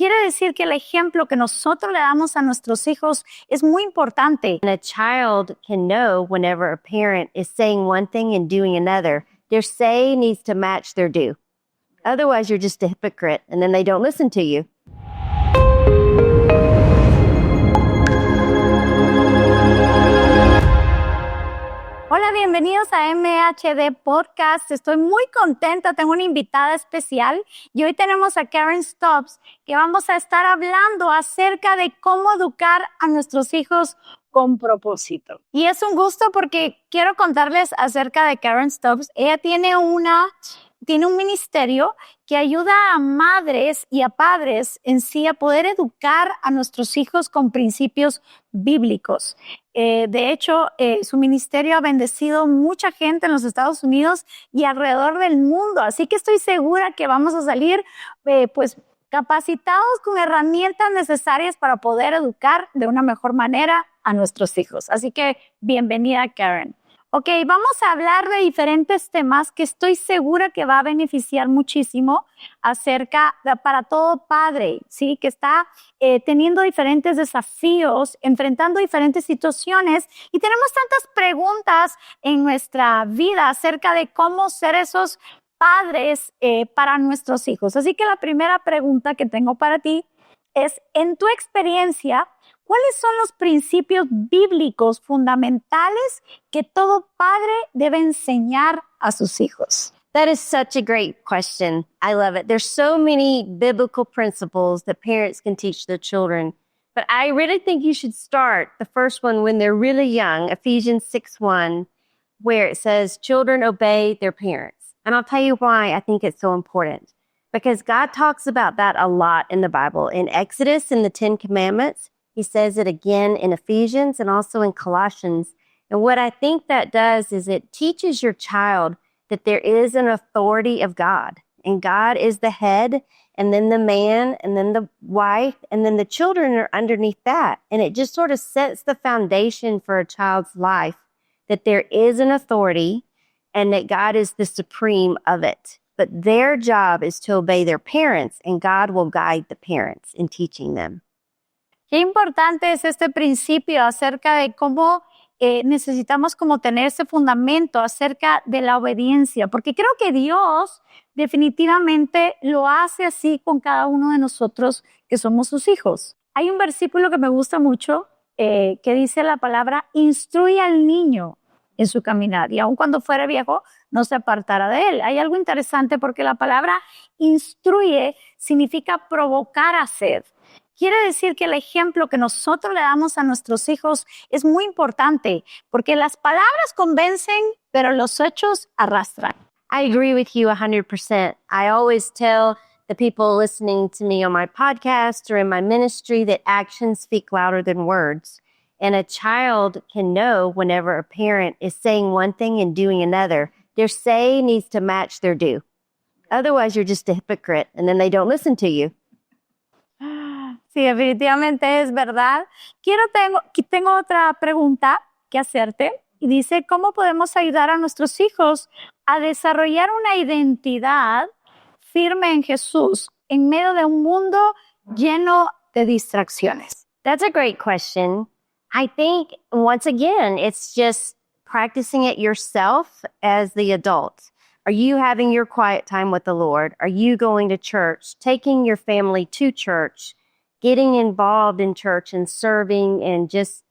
Quiere decir que el ejemplo que nosotros le damos a nuestros hijos es muy importante. And a child can know whenever a parent is saying one thing and doing another. Their say needs to match their do. Otherwise, you're just a hypocrite, and then they don't listen to you. Hola, bienvenidos a MHD Podcast. Estoy muy contenta, tengo una invitada especial y hoy tenemos a Karen Stubbs, que vamos a estar hablando acerca de cómo educar a nuestros hijos con propósito. Y es un gusto porque quiero contarles acerca de Karen Stubbs. Ella tiene un ministerio que ayuda a madres y a padres en sí a poder educar a nuestros hijos con principios bíblicos. De hecho, su ministerio ha bendecido mucha gente en los Estados Unidos y alrededor del mundo. Así que estoy segura que vamos a salir capacitados con herramientas necesarias para poder educar de una mejor manera a nuestros hijos. Así que bienvenida, Karen. Ok, vamos a hablar de diferentes temas que estoy segura que va a beneficiar muchísimo para todo padre, ¿sí? Que está teniendo diferentes desafíos, enfrentando diferentes situaciones y tenemos tantas preguntas en nuestra vida acerca de cómo ser esos padres para nuestros hijos. Así que la primera pregunta que tengo para ti es, en tu experiencia, ¿cuáles son los principios bíblicos fundamentales que todo padre debe enseñar a sus hijos? That is such a great question. I love it. There's so many biblical principles that parents can teach their children. But I really think you should start the first one when they're really young, Ephesians 6:1, where it says, children obey their parents. And I'll tell you why I think it's so important. Because God talks about that a lot in the Bible. In Exodus, in the 10 Commandments, He says it again in Ephesians and also in Colossians. And what I think that does is it teaches your child that there is an authority of God. And God is the head, and then the man, and then the wife, and then the children are underneath that. And it just sort of sets the foundation for a child's life that there is an authority and that God is the supreme of it. But their job is to obey their parents, and God will guide the parents in teaching them. Qué importante es este principio acerca de cómo necesitamos como tener ese fundamento acerca de la obediencia, porque creo que Dios definitivamente lo hace así con cada uno de nosotros que somos sus hijos. Hay un versículo que me gusta mucho que dice la palabra, instruye al niño en su caminar y aun cuando fuera viejo no se apartará de él. Hay algo interesante porque la palabra instruye significa provocar a hacer. Quiere decir que el ejemplo que nosotros le damos a nuestros hijos es muy importante porque las palabras convencen, pero los hechos arrastran. I agree with you 100%. I always tell the people listening to me on my podcast or in my ministry that actions speak louder than words. And a child can know whenever a parent is saying one thing and doing another. Their say needs to match their do. Otherwise, you're just a hypocrite, and then they don't listen to you. Sí, definitivamente es verdad. Tengo otra pregunta que hacerte y dice, ¿cómo podemos ayudar a nuestros hijos a desarrollar una identidad firme en Jesús en medio de un mundo lleno de distracciones? That's a great question. I think, once again, it's just practicing it yourself as the adult. Are you having your quiet time with the Lord? Are you going to church, taking your family to church, getting involved in church and serving and just,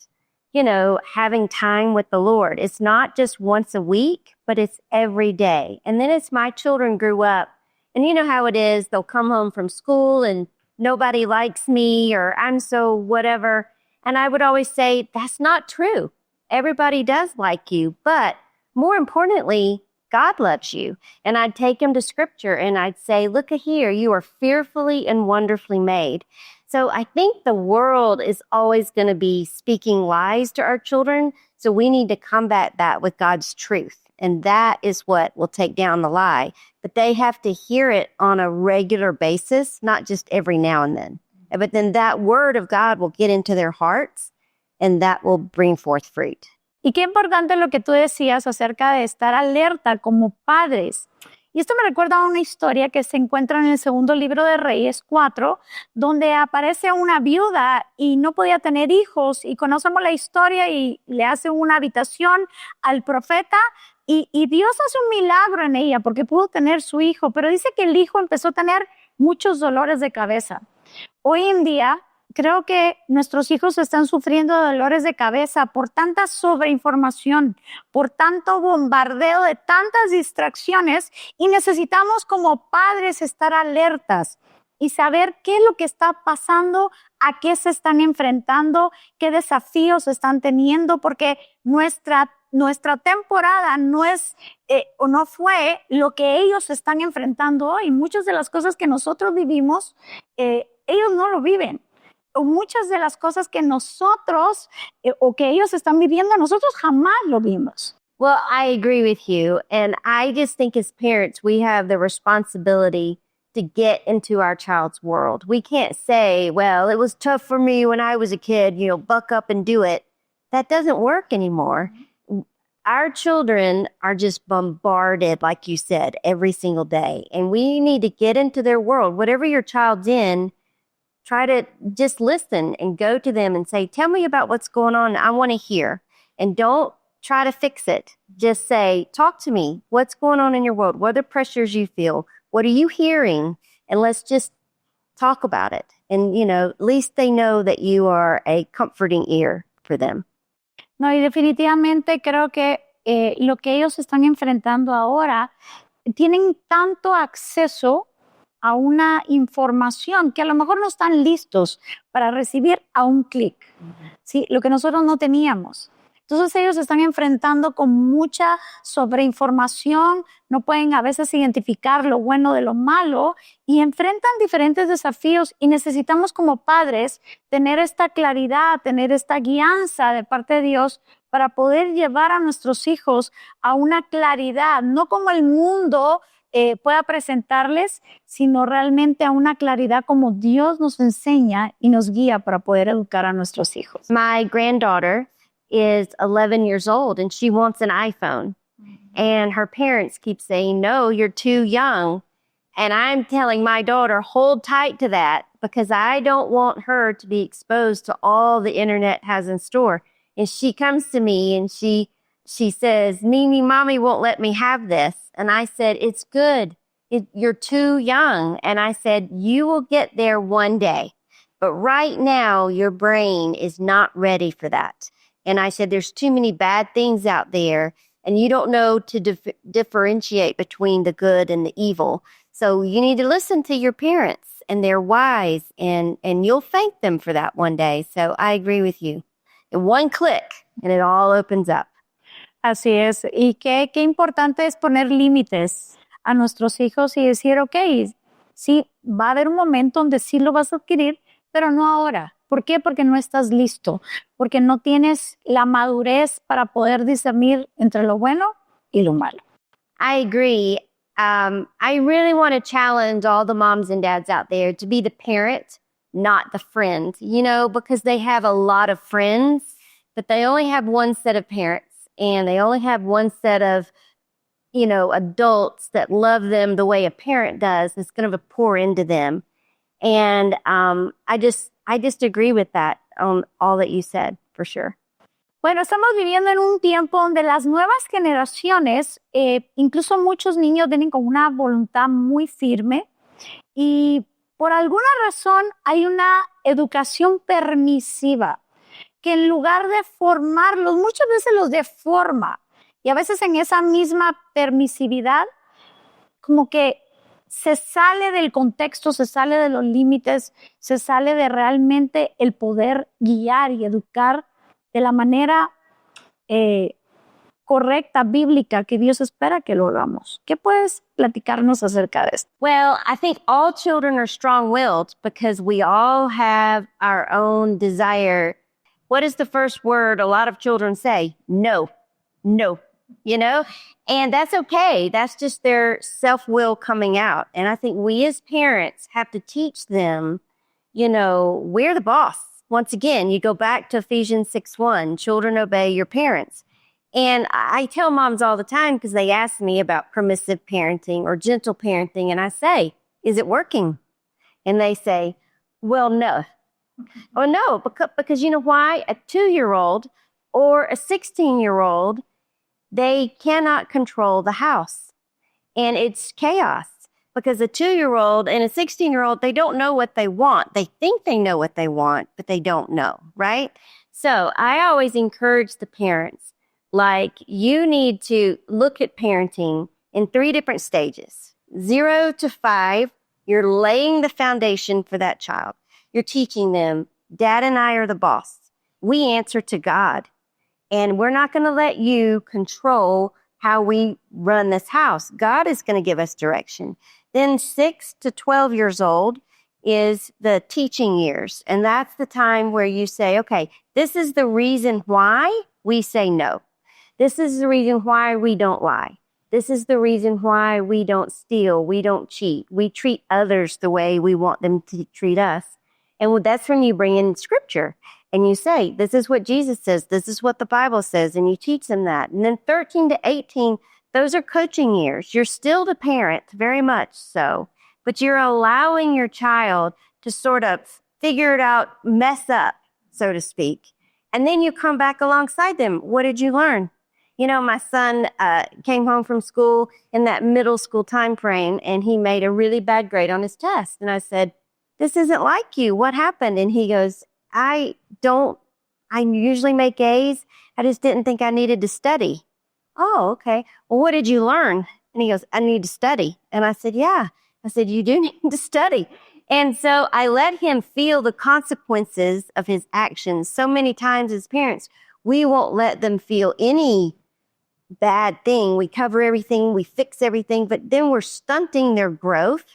having time with the Lord? It's not just once a week, but it's every day. And then as my children grew up, and you know how it is, they'll come home from school and nobody likes me or I'm so whatever. And I would always say, that's not true. Everybody does like you. But more importantly, God loves you. And I'd take them to scripture and I'd say, look here, you are fearfully and wonderfully made. So I think the world is always going to be speaking lies to our children. So we need to combat that with God's truth. And that is what will take down the lie. But they have to hear it on a regular basis, not just every now and then. But then that word of God will get into their hearts and that will bring forth fruit. Y qué importante lo que tú decías acerca de estar alerta como padres. Y esto me recuerda a una historia que se encuentra en el segundo libro de Reyes 4, donde aparece una viuda y no podía tener hijos, y conocemos la historia y le hace una habitación al profeta y Dios hace un milagro en ella porque pudo tener su hijo, pero dice que el hijo empezó a tener muchos dolores de cabeza. Hoy en día, creo que nuestros hijos están sufriendo de dolores de cabeza por tanta sobreinformación, por tanto bombardeo de tantas distracciones, y necesitamos como padres estar alertas y saber qué es lo que está pasando, a qué se están enfrentando, qué desafíos están teniendo, porque nuestra temporada no es o no fue lo que ellos están enfrentando hoy. Muchas de las cosas que nosotros vivimos, ellos no lo viven. O muchas de las cosas que nosotros o que ellos están viviendo, nosotros jamás lo vimos. Well, I agree with you. And I just think as parents, we have the responsibility to get into our child's world. We can't say, well, it was tough for me when I was a kid, buck up and do it. That doesn't work anymore. Our children are just bombarded, like you said, every single day. And we need to get into their world. Whatever your child's in, try to just listen and go to them and say, tell me about what's going on. I want to hear. And don't try to fix it. Just say, talk to me. What's going on in your world? What are the pressures you feel? What are you hearing? And let's just talk about it. And, at least they know that you are a comforting ear for them. No, y definitivamente creo que lo que ellos están enfrentando ahora, tienen tanto acceso a una información que a lo mejor no están listos para recibir a un clic, ¿sí? Lo que nosotros no teníamos. Entonces ellos se están enfrentando con mucha sobreinformación, no pueden a veces identificar lo bueno de lo malo y enfrentan diferentes desafíos, y necesitamos como padres tener esta claridad, tener esta guianza de parte de Dios para poder llevar a nuestros hijos a una claridad, no como el mundo pueda presentarles, sino realmente a una claridad como Dios nos enseña y nos guía para poder educar a nuestros hijos. My granddaughter is 11 years old and she wants an iPhone. And her parents keep saying, no, you're too young. And I'm telling my daughter, hold tight to that, because I don't want her to be exposed to all the internet has in store. And she comes to me and she says, Mimi, mommy won't let me have this. And I said, it's good. You're too young. And I said, you will get there one day. But right now, your brain is not ready for that. And I said, there's too many bad things out there, and you don't know to differentiate between the good and the evil. So you need to listen to your parents, and they're wise, and you'll thank them for that one day. So I agree with you. In one click, and it all opens up. Así es. Y qué importante es poner límites a nuestros hijos y decir, ok, sí, va a haber un momento donde sí lo vas a adquirir, pero no ahora. ¿Por qué? Porque no estás listo, porque no tienes la madurez para poder discernir entre lo bueno y lo malo. I agree. I really want to challenge all the moms and dads out there to be the parent, not the friend, because they have a lot of friends, but they only have one set of parents, and they only have one set of, adults that love them the way a parent does. It's going to pour into them. And I just agree with that on all that you said, for sure. Bueno, estamos viviendo en un tiempo donde las nuevas generaciones, incluso muchos niños vienen con una voluntad muy firme, y por alguna razón hay una educación permisiva que en lugar de formarlos, muchas veces los deforma, y a veces en esa misma permisividad como que se sale del contexto, se sale de los límites, se sale de realmente el poder guiar y educar de la manera correcta, bíblica, que Dios espera que lo hagamos. ¿Qué puedes platicarnos acerca de esto? Well, I think all children are strong-willed because we all have our own desire. What is the first word a lot of children say? No, no. And that's okay. That's just their self-will coming out. And I think we as parents have to teach them, we're the boss. Once again, you go back to Ephesians 6:1, children obey your parents. And I tell moms all the time because they ask me about permissive parenting or gentle parenting. And I say, is it working? And they say, well, no. Oh, no, because you know why? A 2-year-old or a 16-year-old, they cannot control the house. And it's chaos because a 2-year-old and a 16-year-old, they don't know what they want. They think they know what they want, but they don't know, right? So I always encourage the parents, like, you need to look at parenting in 3 different stages. 0 to 5, you're laying the foundation for that child. You're teaching them, Dad and I are the boss. We answer to God. And we're not going to let you control how we run this house. God is going to give us direction. Then 6 to 12 years old is the teaching years. And that's the time where you say, okay, this is the reason why we say no. This is the reason why we don't lie. This is the reason why we don't steal. We don't cheat. We treat others the way we want them to treat us. And that's when you bring in scripture and you say, this is what Jesus says. This is what the Bible says. And you teach them that. And then 13 to 18, those are coaching years. You're still the parent, very much so, but you're allowing your child to sort of figure it out, mess up, so to speak. And then you come back alongside them. What did you learn? You know, my son came home from school in that middle school time frame, and he made a really bad grade on his test. And I said, this isn't like you. What happened? And he goes, I usually make A's. I just didn't think I needed to study. Oh, okay. Well, what did you learn? And he goes, I need to study. And I said, yeah. I said, you do need to study. And so I let him feel the consequences of his actions. So many times as parents, we won't let them feel any bad thing. We cover everything, we fix everything, but then we're stunting their growth.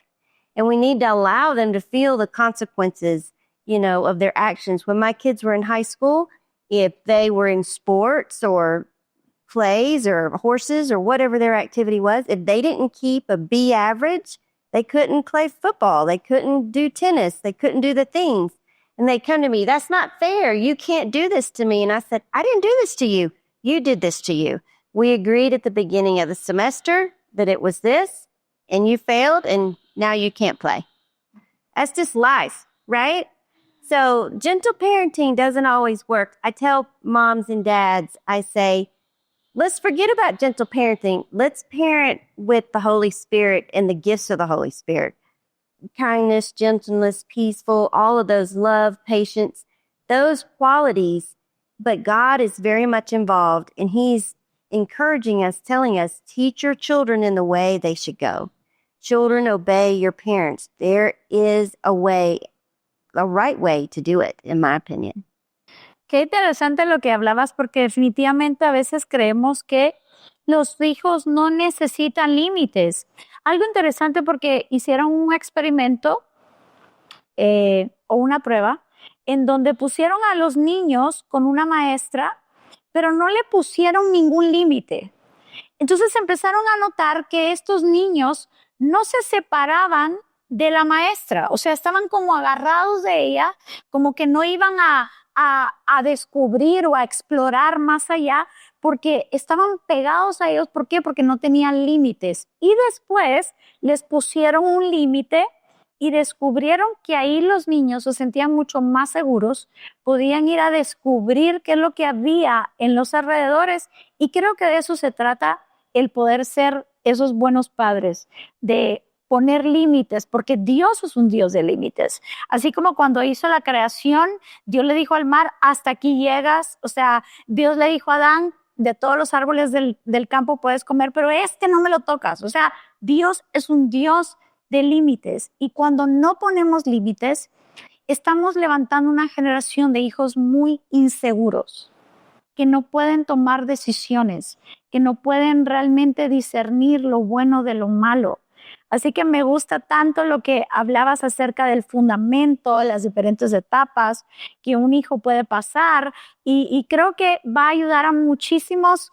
And we need to allow them to feel the consequences, you know, of their actions. When my kids were in high school, if they were in sports or plays or horses or whatever their activity was, if they didn't keep a B average, they couldn't play football. They couldn't do tennis. They couldn't do the things. And they come to me, that's not fair. You can't do this to me. And I said, I didn't do this to you. You did this to you. We agreed at the beginning of the semester that it was this, and you failed, and now you can't play. That's just life, right? So gentle parenting doesn't always work. I tell moms and dads, I say, let's forget about gentle parenting. Let's parent with the Holy Spirit and the gifts of the Holy Spirit. Kindness, gentleness, peaceful, all of those, love, patience, those qualities. But God is very much involved, and He's encouraging us, telling us, teach your children in the way they should go. Children, obey your parents. There is a way, a right way to do it, in my opinion. Qué interesante lo que hablabas, porque definitivamente a veces creemos que los hijos no necesitan límites. Algo interesante porque hicieron un experimento o una prueba en donde pusieron a los niños con una maestra, pero no le pusieron ningún límite. Entonces empezaron a notar que estos niños no se separaban de la maestra, o sea, estaban como agarrados de ella, como que no iban a descubrir o a explorar más allá, porque estaban pegados a ellos. ¿Por qué? Porque no tenían límites. Y después les pusieron un límite y descubrieron que ahí los niños se sentían mucho más seguros, podían ir a descubrir qué es lo que había en los alrededores. Y creo que de eso se trata el poder ser esos buenos padres, de poner límites, porque Dios es un Dios de límites. Así como cuando hizo la creación, Dios le dijo al mar, hasta aquí llegas. O sea, Dios le dijo a Adán, de todos los árboles del campo puedes comer, pero no me lo tocas. O sea, Dios es un Dios de límites. Y cuando no ponemos límites, estamos levantando una generación de hijos muy inseguros, que no pueden tomar decisiones, que no pueden realmente discernir lo bueno de lo malo. Así que me gusta tanto lo que hablabas acerca del fundamento, las diferentes etapas que un hijo puede pasar, y creo que va a ayudar a muchísimos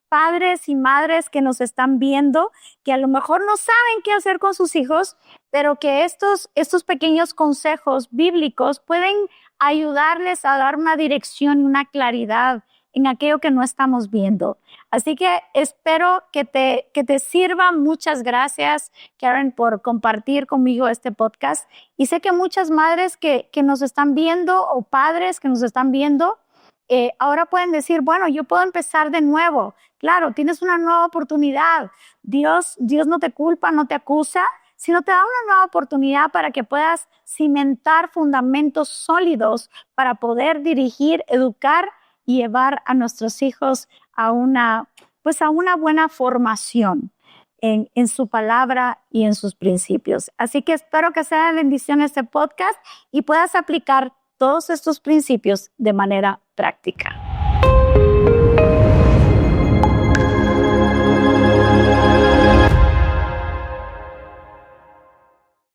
padres y madres que nos están viendo, que a lo mejor no saben qué hacer con sus hijos, pero que estos pequeños consejos bíblicos pueden ayudarles a dar una dirección y una claridad en aquello que no estamos viendo. Así que espero que te sirva. Muchas gracias, Karen, por compartir conmigo este podcast. Y sé que muchas madres que nos están viendo o padres que nos están viendo, ahora pueden decir, bueno, yo puedo empezar de nuevo. Claro, tienes una nueva oportunidad. Dios no te culpa, no te acusa, sino te da una nueva oportunidad para que puedas cimentar fundamentos sólidos para poder dirigir, educar y llevar a nuestros hijos a una buena formación en su palabra y en sus principios. Así que espero que sea de bendición este podcast y puedas aplicar todos estos principios de manera práctica.